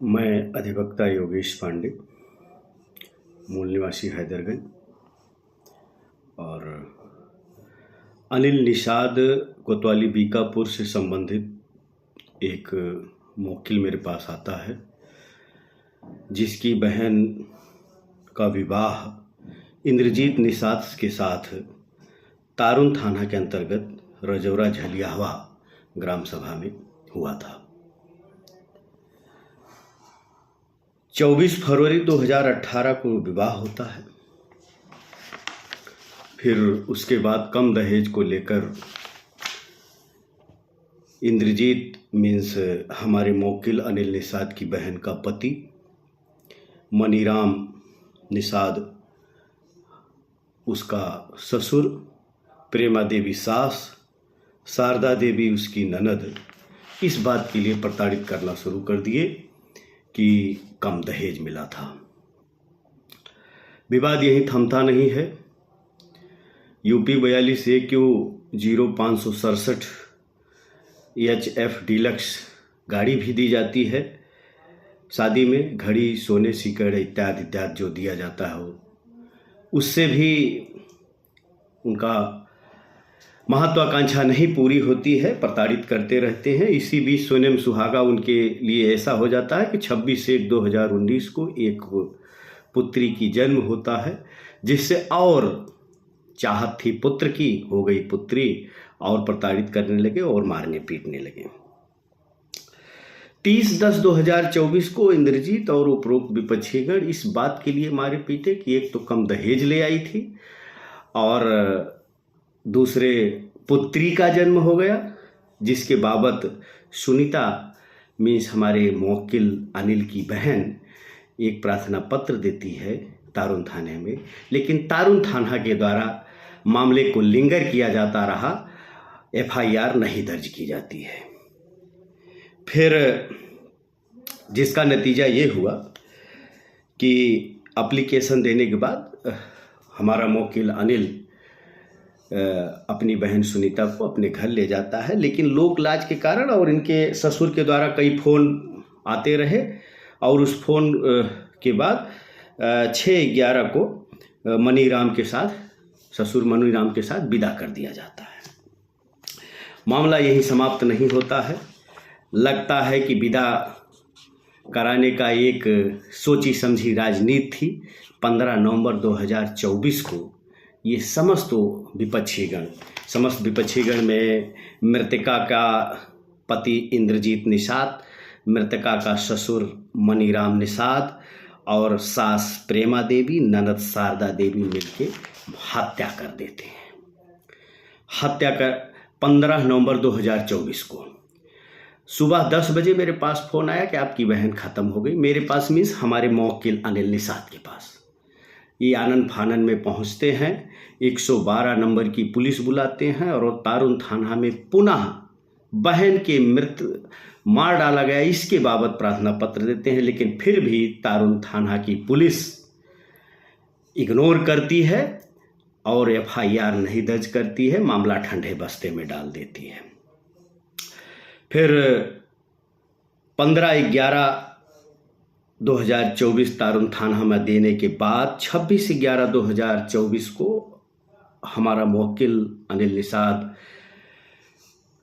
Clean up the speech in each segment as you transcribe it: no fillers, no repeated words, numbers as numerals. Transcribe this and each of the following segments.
मैं अधिवक्ता योगेश पांडे, मूल निवासी हैदरगंज, और अनिल निषाद कोतवाली बीकापुर से संबंधित एक मौकिल मेरे पास आता है, जिसकी बहन का विवाह इंद्रजीत निषाद के साथ तारुन थाना के अंतर्गत रजौरा झलियावा ग्राम सभा में हुआ था। 24 फरवरी 2018 को विवाह होता है। फिर उसके बाद कम दहेज को लेकर इंद्रजीत मीन्स हमारे मौकिल अनिल निषाद की बहन का पति मनीराम निषाद, उसका ससुर, प्रेमा देवी सास, शारदा देवी उसकी ननद, इस बात के लिए प्रताड़ित करना शुरू कर दिए कि कम दहेज मिला था। विवाद यहीं थमता नहीं है। यूपी 42 AQ 0567 HF डीलक्स गाड़ी भी दी जाती है। शादी में घड़ी, सोने, सिकड़ इत्यादि इत्यादि जो दिया जाता है उससे भी उनका महत्वाकांक्षा नहीं पूरी होती है, प्रताड़ित करते रहते हैं। इसी बीच सोनेम सुहागा उनके लिए ऐसा हो जाता है कि 26/1/2019 को एक पुत्री की जन्म होता है, जिससे और चाहत थी पुत्र की, हो गई पुत्री, और प्रताड़ित करने लगे और मारने पीटने लगे। 30/10/2024 को इंद्रजीत और उपरोक्त विपक्षीगण इस बात के लिए मारे पीटे कि एक तो कम दहेज ले आई थी और दूसरे पुत्री का जन्म हो गया, जिसके बाबत सुनीता मीन्स हमारे मौकिल अनिल की बहन एक प्रार्थना पत्र देती है तारुन थाने में, लेकिन तारुन थाना के द्वारा मामले को लिंगर किया जाता रहा, FIR नहीं दर्ज की जाती है। फिर जिसका नतीजा ये हुआ कि एप्लीकेशन देने के बाद हमारा मौकिल अनिल अपनी बहन सुनीता को अपने घर ले जाता है, लेकिन लोक लाज के कारण और इनके ससुर के द्वारा कई फ़ोन आते रहे और उस फ़ोन के बाद 6/11 को मनीराम के साथ, ससुर मनीराम के साथ विदा कर दिया जाता है। मामला यही समाप्त नहीं होता है। लगता है कि विदा कराने का एक सोची समझी राजनीति थी। 15 नवंबर 2024 को ये समस्त विपक्षीगण में मृतका का पति इंद्रजीत निषाद, मृतका का ससुर मनीराम निषाद और सास प्रेमा देवी, ननद शारदा देवी मिलके हत्या कर देते हैं। हत्या कर 15 नवंबर 2024 को सुबह 10 बजे मेरे पास फ़ोन आया कि आपकी बहन ख़त्म हो गई। मेरे पास मीन्स हमारे मौकिल अनिल निषाद के पास। ये आनन फानन में पहुंचते हैं, 112 नंबर की पुलिस बुलाते हैं और तारुन थाना में पुनः बहन के मृत मार डाला गया इसके बाबत प्रार्थना पत्र देते हैं, लेकिन फिर भी तारुन थाना की पुलिस इग्नोर करती है और FIR नहीं दर्ज करती है, मामला ठंडे बस्ते में डाल देती है। फिर 15/11/2024 तारुन थाना में देने के बाद 26/11/2024 को हमारा मौकिल अनिल निषाद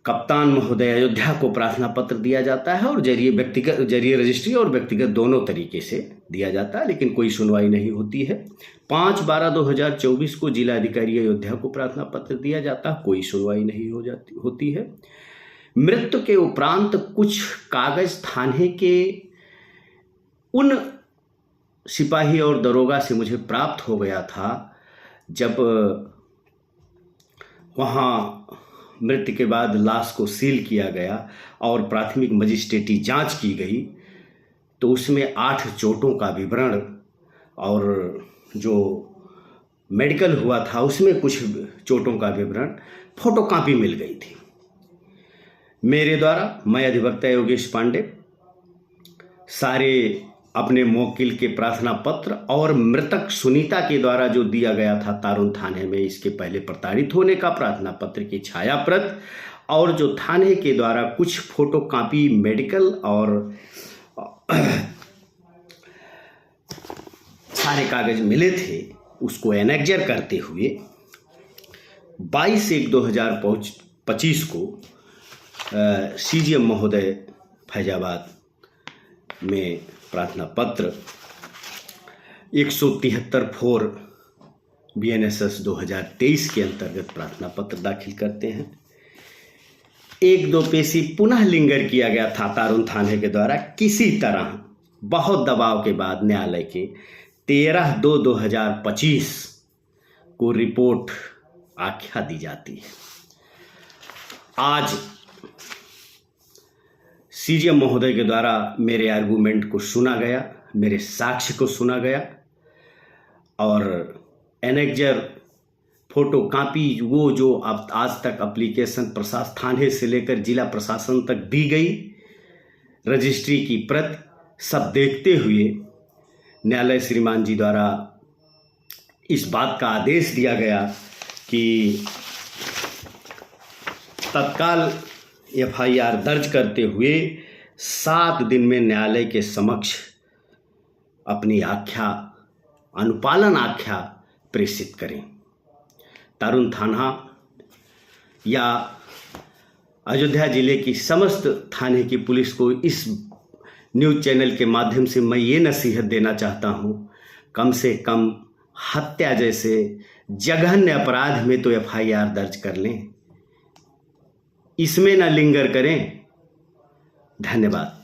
कप्तान महोदय अयोध्या को प्रार्थना पत्र दिया जाता है और जरिए रजिस्ट्री और व्यक्तिगत दोनों तरीके से दिया जाता है, लेकिन कोई सुनवाई नहीं होती है। 5/12/2024 को जिला अधिकारी अयोध्या को प्रार्थना पत्र दिया जाता है, कोई सुनवाई नहीं होती है। मृत्यु के उपरांत कुछ कागज थाने के उन सिपाही और दरोगा से मुझे प्राप्त हो गया था जब वहाँ मृत्यु के बाद लाश को सील किया गया और प्राथमिक मजिस्ट्रेटी जांच की गई, तो उसमें 8 चोटों का विवरण और जो मेडिकल हुआ था उसमें कुछ चोटों का विवरण फोटोकॉपी मिल गई थी। मेरे द्वारा, मैं अधिवक्ता योगेश पांडे, सारे अपने मौकिल के प्रार्थना पत्र और मृतक सुनीता के द्वारा जो दिया गया था तारुन थाने में इसके पहले प्रताड़ित होने का प्रार्थना पत्र की छायाप्रत और जो थाने के द्वारा कुछ फोटोकॉपी मेडिकल और सारे कागज मिले थे उसको एनेक्जर करते हुए 22/1/2025 को CGM महोदय फैजाबाद में प्रार्थना पत्र 173/4 BNSS 2023 के अंतर्गत प्रार्थना पत्र दाखिल करते हैं। 1-2 पेशी पुनः लिंगर किया गया था तारुन थाने के द्वारा। किसी तरह बहुत दबाव के बाद न्यायालय के 13/2/2025 को रिपोर्ट आख्या दी जाती है। आज CGM महोदय के द्वारा मेरे आर्गूमेंट को सुना गया, मेरे साक्ष्य को सुना गया और एनेक्जर फोटो कापी वो जो अब आज तक एप्लीकेशन प्रशासन थाने से लेकर जिला प्रशासन तक दी गई, रजिस्ट्री की प्रत सब देखते हुए न्यायालय श्रीमान जी द्वारा इस बात का आदेश दिया गया कि तत्काल FIR दर्ज करते हुए 7 दिन में न्यायालय के समक्ष अपनी आख्या अनुपालन आख्या प्रेषित करें। तारुन थाना या अयोध्या जिले की समस्त थाने की पुलिस को इस न्यूज़ चैनल के माध्यम से मैं ये नसीहत देना चाहता हूँ, कम से कम हत्या जैसे जघन्य अपराध में तो FIR दर्ज कर लें, इसमें न लिंगर करें। धन्यवाद।